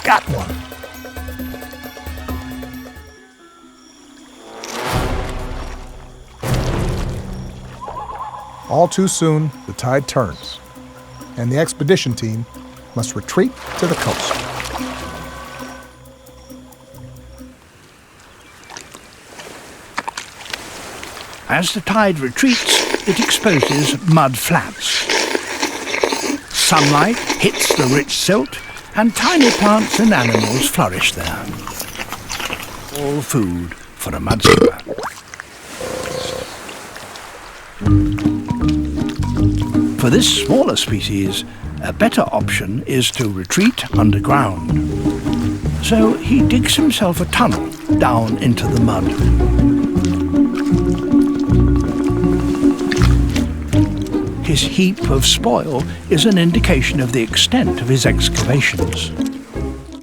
Got one. All too soon, the tide turns, and the expedition team must retreat to the coast. As the tide retreats, it exposes mud flats. Sunlight hits the rich silt, and tiny plants and animals flourish there. All food for a mudskipper. For this smaller species, a better option is to retreat underground. So he digs himself a tunnel down into the mud. His heap of spoil is an indication of the extent of his excavations.